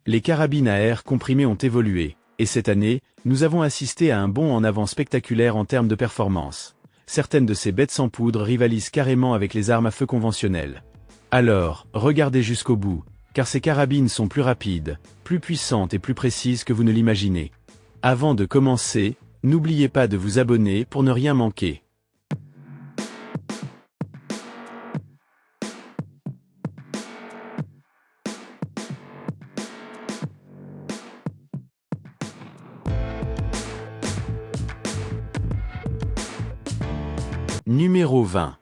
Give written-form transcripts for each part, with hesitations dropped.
Les carabines à air comprimé ont évolué, et cette année, nous avons assisté à un bond en avant spectaculaire en termes de performance. Certaines de ces bêtes sans poudre rivalisent carrément avec les armes à feu conventionnelles. Alors, regardez jusqu'au bout, car ces carabines sont plus rapides, plus puissantes et plus précises que vous ne l'imaginez. Avant de commencer, n'oubliez pas de vous abonner pour ne rien manquer. Numéro 20.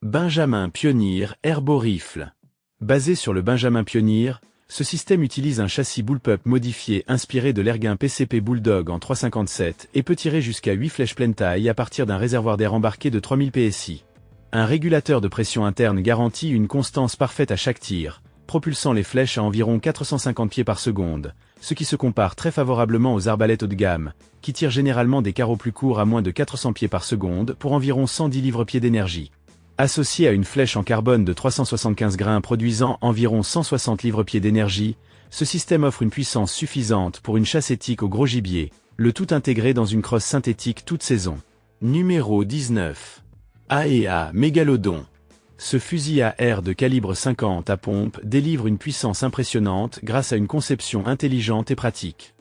Benjamin Pioneer Herborifle. Basé sur le Benjamin Pioneer, ce système utilise un châssis bullpup modifié inspiré de l'Erguin PCP Bulldog en 357 et peut tirer jusqu'à 8 flèches pleine taille à partir d'un réservoir d'air embarqué de 3000 PSI. Un régulateur de pression interne garantit une constance parfaite à chaque tir, propulsant les flèches à environ 450 pieds par seconde, ce qui se compare très favorablement aux arbalètes haut de gamme, qui tirent généralement des carreaux plus courts à moins de 400 pieds par seconde pour environ 110 livres-pieds d'énergie. Associé à une flèche en carbone de 375 grains produisant environ 160 livres-pieds d'énergie, ce système offre une puissance suffisante pour une chasse éthique au gros gibier, le tout intégré dans une crosse synthétique toute saison. Numéro 19. AEA Mégalodon. Ce fusil à air de calibre 50 à pompe délivre une puissance impressionnante grâce à une conception intelligente et pratique.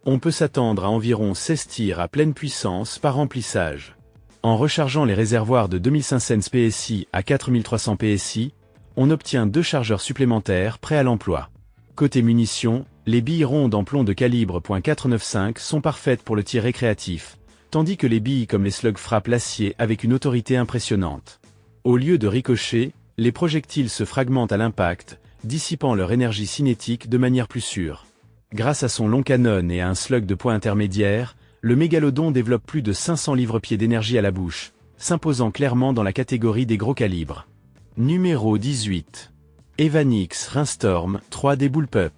On peut s'attendre à environ 16 tirs à pleine puissance par remplissage. En rechargeant les réservoirs de 2500 PSI à 4300 PSI, on obtient 2 chargeurs supplémentaires prêts à l'emploi. Côté munitions, les billes rondes en plomb de calibre .495 sont parfaites pour le tir récréatif, tandis que les billes comme les slugs frappent l'acier avec une autorité impressionnante. Au lieu de ricocher, les projectiles se fragmentent à l'impact, dissipant leur énergie cinétique de manière plus sûre. Grâce à son long canon et à un slug de poids intermédiaire, le mégalodon développe plus de 500 livres-pieds d'énergie à la bouche, s'imposant clairement dans la catégorie des gros calibres. Numéro 18. Evanix Rainstorm 3D Bullpup.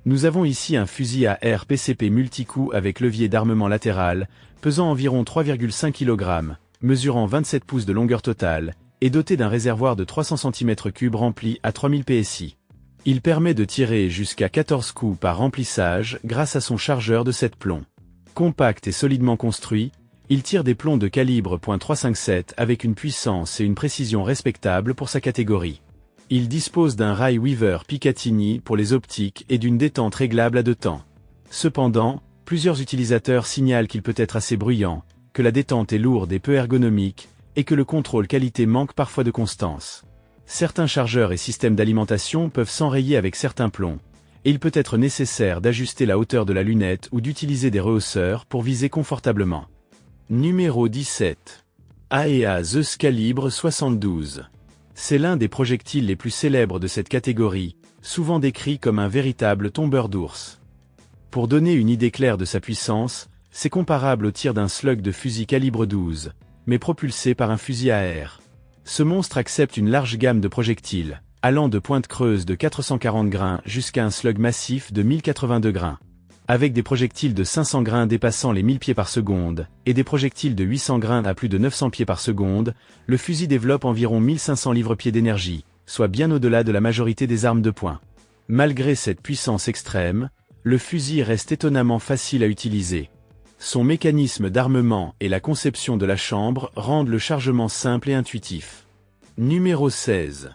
Nous avons ici un fusil à air PCP multi-coup avec levier d'armement latéral, pesant environ 3,5 kg, mesurant 27 pouces de longueur totale, et doté d'un réservoir de 300 cm3 rempli à 3000 PSI. Il permet de tirer jusqu'à 14 coups par remplissage grâce à son chargeur de 7 plombs. Compact et solidement construit, il tire des plombs de calibre .357 avec une puissance et une précision respectables pour sa catégorie. Il dispose d'un rail Weaver Picatinny pour les optiques et d'une détente réglable à 2 temps. Cependant, plusieurs utilisateurs signalent qu'il peut être assez bruyant, que la détente est lourde et peu ergonomique, et que le contrôle qualité manque parfois de constance. Certains chargeurs et systèmes d'alimentation peuvent s'enrayer avec certains plombs, et il peut être nécessaire d'ajuster la hauteur de la lunette ou d'utiliser des rehausseurs pour viser confortablement. Numéro 17. AEA Zeus Calibre 72. C'est l'un des projectiles les plus célèbres de cette catégorie, souvent décrit comme un véritable tombeur d'ours. Pour donner une idée claire de sa puissance, c'est comparable au tir d'un slug de fusil calibre 12, mais propulsé par un fusil à air. Ce monstre accepte une large gamme de projectiles, allant de pointe creuse de 440 grains jusqu'à un slug massif de 1082 grains. Avec des projectiles de 500 grains dépassant les 1000 pieds par seconde, et des projectiles de 800 grains à plus de 900 pieds par seconde, le fusil développe environ 1500 livres-pieds d'énergie, soit bien au-delà de la majorité des armes de poing. Malgré cette puissance extrême, le fusil reste étonnamment facile à utiliser. Son mécanisme d'armement et la conception de la chambre rendent le chargement simple et intuitif. Numéro 16.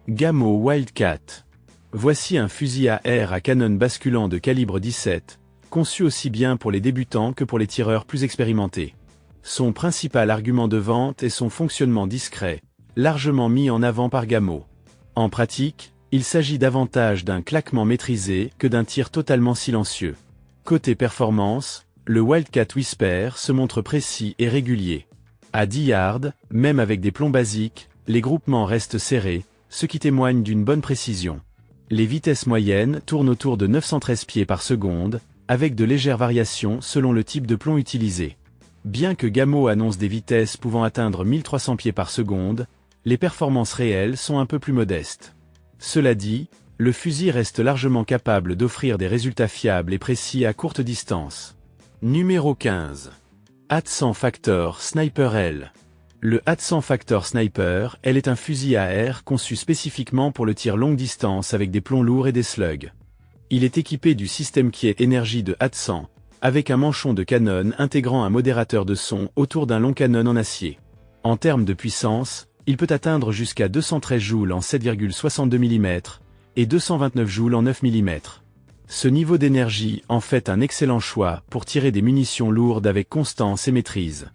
Gamo Wildcat. Voici un fusil à air à canon basculant de calibre 17, conçu aussi bien pour les débutants que pour les tireurs plus expérimentés. Son principal argument de vente est son fonctionnement discret, largement mis en avant par Gamo. En pratique, il s'agit davantage d'un claquement maîtrisé que d'un tir totalement silencieux. Côté performance, le Wildcat Whisper se montre précis et régulier. À 10 yards, même avec des plombs basiques, les groupements restent serrés, ce qui témoigne d'une bonne précision. Les vitesses moyennes tournent autour de 913 pieds par seconde, avec de légères variations selon le type de plomb utilisé. Bien que Gamo annonce des vitesses pouvant atteindre 1300 pieds par seconde, les performances réelles sont un peu plus modestes. Cela dit, le fusil reste largement capable d'offrir des résultats fiables et précis à courte distance. Numéro 15. Hatsan Factor Sniper L. Le Hatsan Factor Sniper L est un fusil à air conçu spécifiquement pour le tir longue distance avec des plombs lourds et des slugs. Il est équipé du système qui est énergie de Hatsan, avec un manchon de canon intégrant un modérateur de son autour d'un long canon en acier. En termes de puissance, il peut atteindre jusqu'à 213 joules en 7,62 mm et 229 joules en 9 mm. Ce niveau d'énergie en fait un excellent choix pour tirer des munitions lourdes avec constance et maîtrise.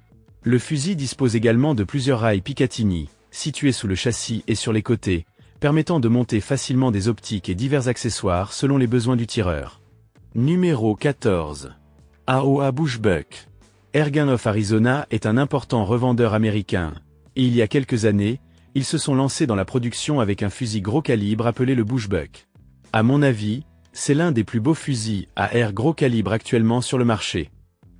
Le fusil dispose également de plusieurs rails Picatinny, situés sous le châssis et sur les côtés, permettant de monter facilement des optiques et divers accessoires selon les besoins du tireur. Numéro 14. AOA Bushbuck. Ergun of Arizona est un important revendeur américain, et il y a quelques années, ils se sont lancés dans la production avec un fusil gros calibre appelé le Bushbuck. À mon avis, c'est l'un des plus beaux fusils à air gros calibre actuellement sur le marché.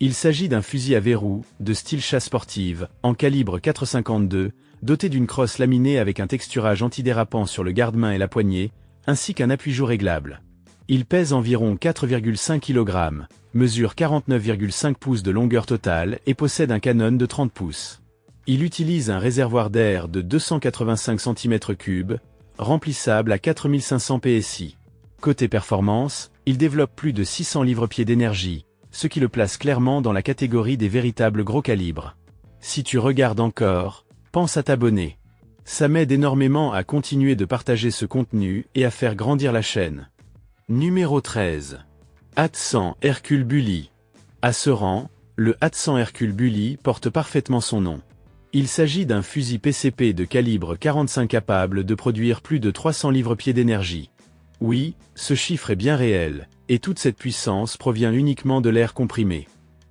Il s'agit d'un fusil à verrou, de style chasse sportive, en calibre 4,52, doté d'une crosse laminée avec un texturage antidérapant sur le garde-main et la poignée, ainsi qu'un appui-jour réglable. Il pèse environ 4,5 kg, mesure 49,5 pouces de longueur totale et possède un canon de 30 pouces. Il utilise un réservoir d'air de 285 cm3, remplissable à 4500 PSI. Côté performance, il développe plus de 600 livres-pieds d'énergie, ce qui le place clairement dans la catégorie des véritables gros calibres. Si tu regardes encore, pense à t'abonner. Ça m'aide énormément à continuer de partager ce contenu et à faire grandir la chaîne. Numéro 13. Hatsan Hercule Bully. À ce rang, le Hatsan Hercule Bully porte parfaitement son nom. Il s'agit d'un fusil PCP de calibre 45 capable de produire plus de 300 livres-pieds d'énergie. Oui, ce chiffre est bien réel, et toute cette puissance provient uniquement de l'air comprimé.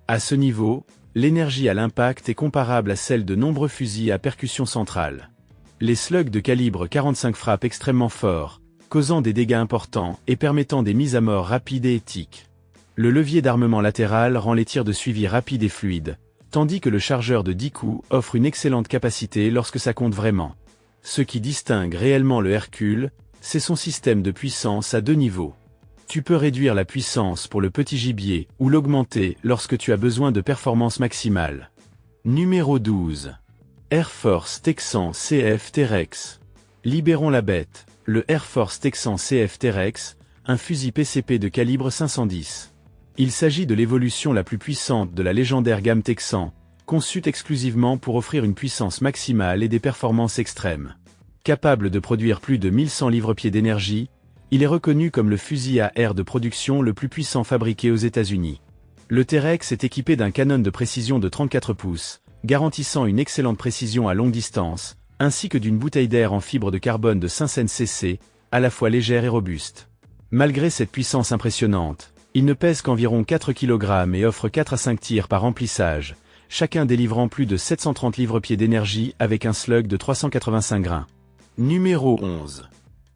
À ce niveau, l'énergie à l'impact est comparable à celle de nombreux fusils à percussion centrale. Les slugs de calibre 45 frappent extrêmement fort, causant des dégâts importants et permettant des mises à mort rapides et éthiques. Le levier d'armement latéral rend les tirs de suivi rapides et fluides, tandis que le chargeur de 10 coups offre une excellente capacité lorsque ça compte vraiment. Ce qui distingue réellement le Hercule, c'est son système de puissance à deux niveaux. Tu peux réduire la puissance pour le petit gibier ou l'augmenter lorsque tu as besoin de performance maximale. Numéro 12. Air Force Texan CF T-Rex. Libérons la bête, le Air Force Texan CF T-Rex, un fusil PCP de calibre 510. Il s'agit de l'évolution la plus puissante de la légendaire gamme Texan, conçue exclusivement pour offrir une puissance maximale et des performances extrêmes. Capable de produire plus de 1100 livres-pieds d'énergie, il est reconnu comme le fusil à air de production le plus puissant fabriqué aux États-Unis. Le T-Rex est équipé d'un canon de précision de 34 pouces, garantissant une excellente précision à longue distance, ainsi que d'une bouteille d'air en fibre de carbone de 500 cc, à la fois légère et robuste. Malgré cette puissance impressionnante, il ne pèse qu'environ 4 kg et offre 4 à 5 tirs par remplissage, chacun délivrant plus de 730 livres-pieds d'énergie avec un slug de 385 grains. Numéro 11.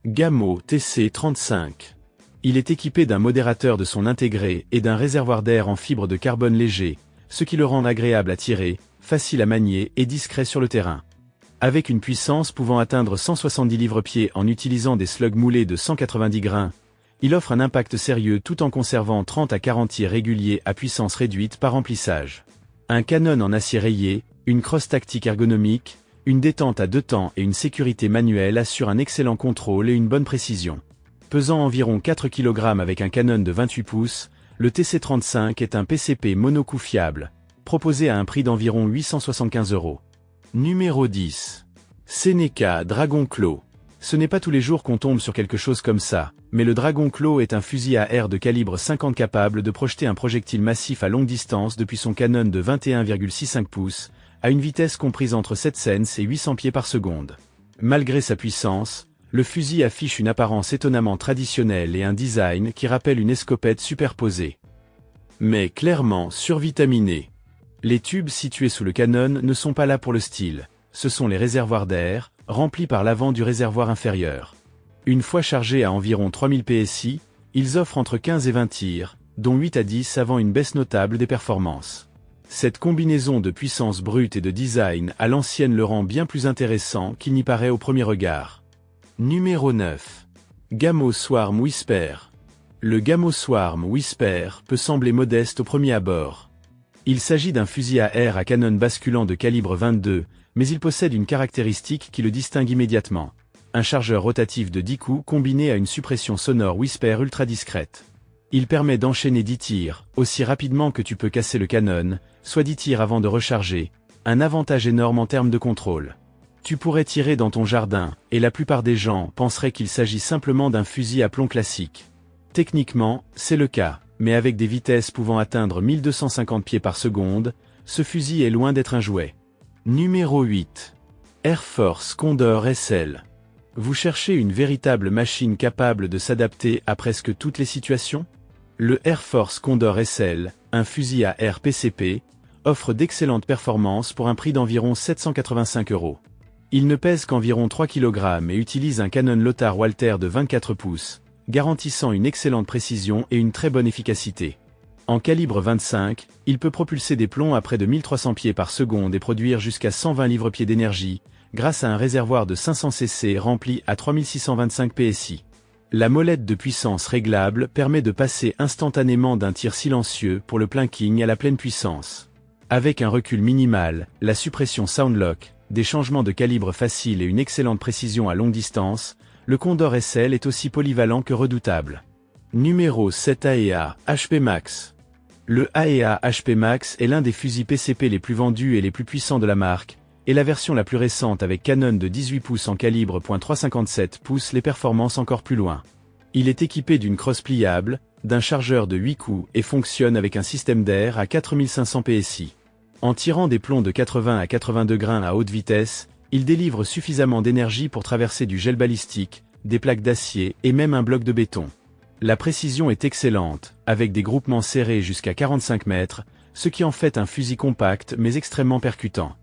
Gamo TC-35. Il est équipé d'un modérateur de son intégré et d'un réservoir d'air en fibre de carbone léger, ce qui le rend agréable à tirer, facile à manier et discret sur le terrain. Avec une puissance pouvant atteindre 170 livres-pieds en utilisant des slugs moulés de 190 grains, il offre un impact sérieux tout en conservant 30 à 40 tirs réguliers à puissance réduite par remplissage. Un canon en acier rayé, une crosse tactique ergonomique, une détente à deux temps et une sécurité manuelle assurent un excellent contrôle et une bonne précision. Pesant environ 4 kg avec un canon de 28 pouces, le TC-35 est un PCP monocoup fiable, proposé à un prix d'environ 875 €. Numéro 10. Seneca Dragon Claw. Ce n'est pas tous les jours qu'on tombe sur quelque chose comme ça, mais le Dragon Claw est un fusil à air de calibre 50 capable de projeter un projectile massif à longue distance depuis son canon de 21,65 pouces, à une vitesse comprise entre 700 et 800 pieds par seconde. Malgré sa puissance, le fusil affiche une apparence étonnamment traditionnelle et un design qui rappelle une escopette superposée. Mais clairement survitaminée. Les tubes situés sous le canon ne sont pas là pour le style, ce sont les réservoirs d'air, remplis par l'avant du réservoir inférieur. Une fois chargés à environ 3000 PSI, ils offrent entre 15 et 20 tirs, dont 8 à 10 avant une baisse notable des performances. Cette combinaison de puissance brute et de design à l'ancienne le rend bien plus intéressant qu'il n'y paraît au premier regard. Numéro 9. Gamo Swarm Whisper. Le Gamo Swarm Whisper peut sembler modeste au premier abord. Il s'agit d'un fusil à air à canon basculant de calibre 22, mais il possède une caractéristique qui le distingue immédiatement. un chargeur rotatif de 10 coups combiné à une suppression sonore Whisper ultra discrète. Il permet d'enchaîner 10 tirs, aussi rapidement que tu peux casser le canon, soit 10 tirs avant de recharger, un avantage énorme en termes de contrôle. Tu pourrais tirer dans ton jardin, et la plupart des gens penseraient qu'il s'agit simplement d'un fusil à plomb classique. Techniquement, c'est le cas, mais avec des vitesses pouvant atteindre 1250 pieds par seconde, ce fusil est loin d'être un jouet. Numéro 8. Air Force Condor SL. Vous cherchez une véritable machine capable de s'adapter à presque toutes les situations? Le Air Force Condor SL, un fusil à air PCP, offre d'excellentes performances pour un prix d'environ 785 €. Il ne pèse qu'environ 3 kg et utilise un canon Lothar Walther de 24 pouces, garantissant une excellente précision et une très bonne efficacité. En calibre 25, il peut propulser des plombs à près de 1300 pieds par seconde et produire jusqu'à 120 livres-pieds d'énergie, grâce à un réservoir de 500 cc rempli à 3625 PSI. La molette de puissance réglable permet de passer instantanément d'un tir silencieux pour le plinking à la pleine puissance. Avec un recul minimal, la suppression Soundlock, des changements de calibre faciles et une excellente précision à longue distance, le Condor SL est aussi polyvalent que redoutable. Numéro 7 AEA HP Max. Le AEA HP Max est l'un des fusils PCP les plus vendus et les plus puissants de la marque, et la version la plus récente avec canon de 18 pouces en calibre .357 pousse les performances encore plus loin. Il est équipé d'une crosse pliable, d'un chargeur de 8 coups et fonctionne avec un système d'air à 4500 PSI. En tirant des plombs de 80 à 82 grains à haute vitesse, il délivre suffisamment d'énergie pour traverser du gel balistique, des plaques d'acier et même un bloc de béton. La précision est excellente, avec des groupements serrés jusqu'à 45 mètres, ce qui en fait un fusil compact mais extrêmement percutant.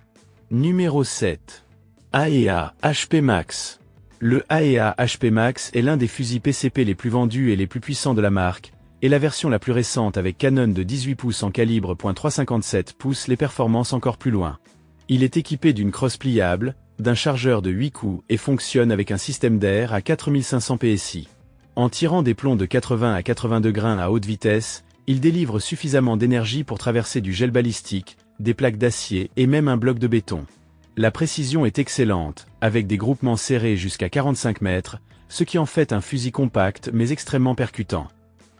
Numéro 7. AEA HP Max. Le AEA HP Max est l'un des fusils PCP les plus vendus et les plus puissants de la marque, et la version la plus récente avec canon de 18 pouces en calibre .357 pousse les performances encore plus loin. Il est équipé d'une crosse pliable, d'un chargeur de 8 coups et fonctionne avec un système d'air à 4500 PSI. En tirant des plombs de 80 à 82 grains à haute vitesse, il délivre suffisamment d'énergie pour traverser du gel balistique, des plaques d'acier et même un bloc de béton. La précision est excellente, avec des groupements serrés jusqu'à 45 mètres, ce qui en fait un fusil compact mais extrêmement percutant.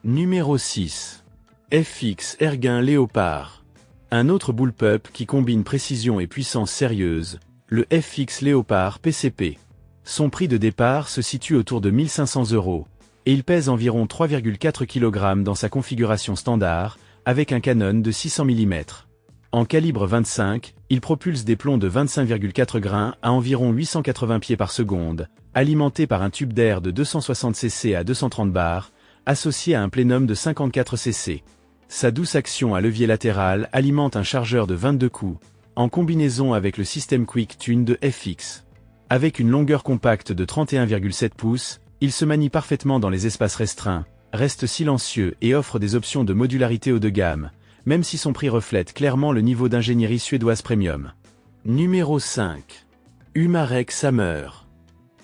Numéro 6. FX Erguin Léopard. Un autre bullpup qui combine précision et puissance sérieuse, le FX Léopard PCP. Son prix de départ se situe autour de 1500 €, et il pèse environ 3,4 kg dans sa configuration standard, avec un canon de 600 mm. En calibre 25, il propulse des plombs de 25,4 grains à environ 880 pieds par seconde, alimentés par un tube d'air de 260 cc à 230 bars, associé à un plénum de 54 cc. Sa douce action à levier latéral alimente un chargeur de 22 coups, en combinaison avec le système Quick Tune de FX. Avec une longueur compacte de 31,7 pouces, il se manie parfaitement dans les espaces restreints, reste silencieux et offre des options de modularité haut de gamme, même si son prix reflète clairement le niveau d'ingénierie suédoise premium. Numéro 5. Umarex Hammer.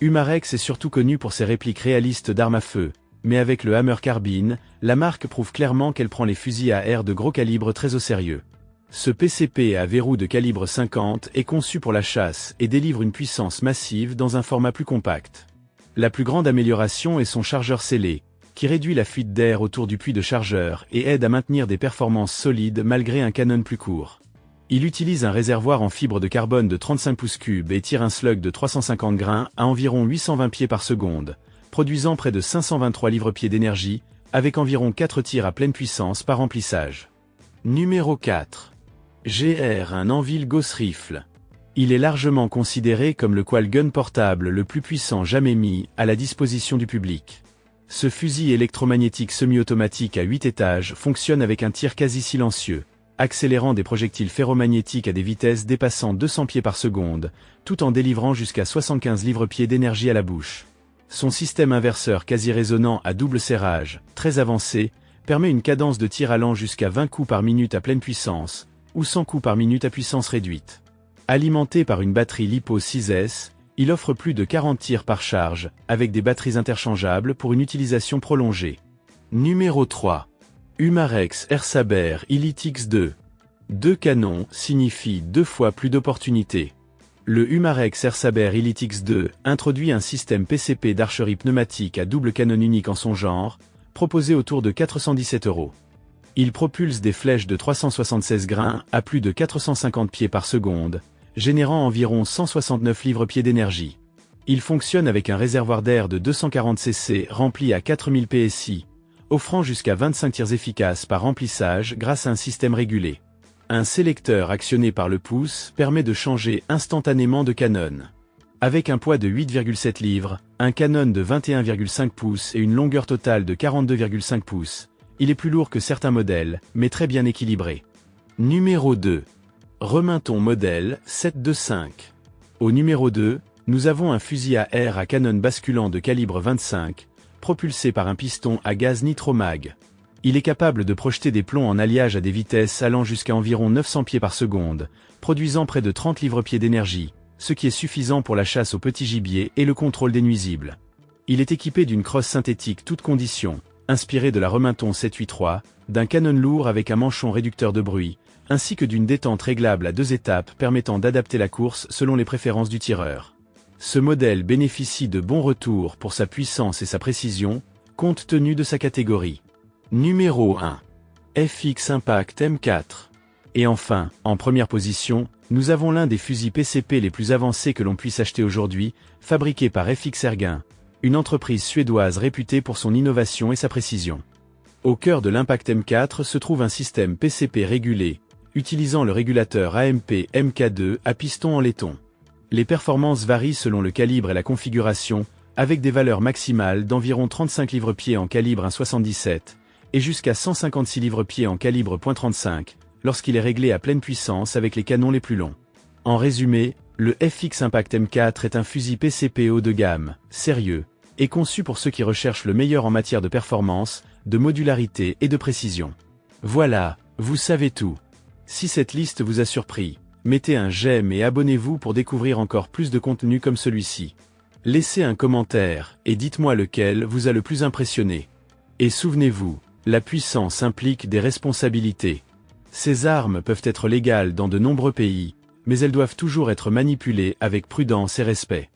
Umarex est surtout connu pour ses répliques réalistes d'armes à feu, mais avec le Hammer Carbine, la marque prouve clairement qu'elle prend les fusils à air de gros calibre très au sérieux. Ce PCP à verrou de calibre 50 est conçu pour la chasse et délivre une puissance massive dans un format plus compact. La plus grande amélioration est son chargeur scellé, qui réduit la fuite d'air autour du puits de chargeur et aide à maintenir des performances solides malgré un canon plus court. Il utilise un réservoir en fibre de carbone de 35 pouces cubes et tire un slug de 350 grains à environ 820 pieds par seconde, produisant près de 523 livres-pieds d'énergie, avec environ 4 tirs à pleine puissance par remplissage. Numéro 4. GR un Anvil Gauss Rifle. Il est largement considéré comme le quad gun portable le plus puissant jamais mis à la disposition du public. Ce fusil électromagnétique semi-automatique à 8 étages fonctionne avec un tir quasi silencieux, accélérant des projectiles ferromagnétiques à des vitesses dépassant 200 pieds par seconde, tout en délivrant jusqu'à 75 livres-pieds d'énergie à la bouche. Son système inverseur quasi résonant à double serrage, très avancé, permet une cadence de tir allant jusqu'à 20 coups par minute à pleine puissance, ou 100 coups par minute à puissance réduite. Alimenté par une batterie LiPo 6S, il offre plus de 40 tirs par charge, avec des batteries interchangeables pour une utilisation prolongée. Numéro 3. Umarex Air Saber Elite X2. 2 canons signifient 2 fois plus d'opportunités. Le Humarex Air Saber Elite X2 introduit un système PCP d'archerie pneumatique à double canon unique en son genre, proposé autour de 417 €. Il propulse des flèches de 376 grains à plus de 450 pieds par seconde, générant environ 169 livres-pieds d'énergie. Il fonctionne avec un réservoir d'air de 240 cc rempli à 4000 PSI, offrant jusqu'à 25 tirs efficaces par remplissage grâce à un système régulé. Un sélecteur actionné par le pouce permet de changer instantanément de canon. Avec un poids de 8,7 livres, un canon de 21,5 pouces et une longueur totale de 42,5 pouces, il est plus lourd que certains modèles, mais très bien équilibré. Numéro 2. Reminton modèle 725. Au numéro 2, nous avons un fusil à air à canon basculant de calibre 25, propulsé par un piston à gaz nitromag. Il est capable de projeter des plombs en alliage à des vitesses allant jusqu'à environ 900 pieds par seconde, produisant près de 30 livres-pieds d'énergie, ce qui est suffisant pour la chasse au petit gibier et le contrôle des nuisibles. Il est équipé d'une crosse synthétique toutes conditions, inspirée de la Reminton 783, d'un canon lourd avec un manchon réducteur de bruit, ainsi que d'une détente réglable à 2 étapes permettant d'adapter la course selon les préférences du tireur. Ce modèle bénéficie de bons retours pour sa puissance et sa précision, compte tenu de sa catégorie. Numéro 1. FX Impact M4. Et enfin, en première position, nous avons l'un des fusils PCP les plus avancés que l'on puisse acheter aujourd'hui, fabriqué par FX Erguin, une entreprise suédoise réputée pour son innovation et sa précision. Au cœur de l'Impact M4 se trouve un système PCP régulé, utilisant le régulateur AMP MK2 à piston en laiton. Les performances varient selon le calibre et la configuration, avec des valeurs maximales d'environ 35 livres-pieds en calibre 1,77 et jusqu'à 156 livres-pieds en calibre .35, lorsqu'il est réglé à pleine puissance avec les canons les plus longs. En résumé, le FX Impact M4 est un fusil PCP haut de gamme, sérieux, et conçu pour ceux qui recherchent le meilleur en matière de performance, de modularité et de précision. Voilà, vous savez tout. Si cette liste vous a surpris, mettez un j'aime et abonnez-vous pour découvrir encore plus de contenu comme celui-ci. Laissez un commentaire, et dites-moi lequel vous a le plus impressionné. Et souvenez-vous, la puissance implique des responsabilités. Ces armes peuvent être légales dans de nombreux pays, mais elles doivent toujours être manipulées avec prudence et respect.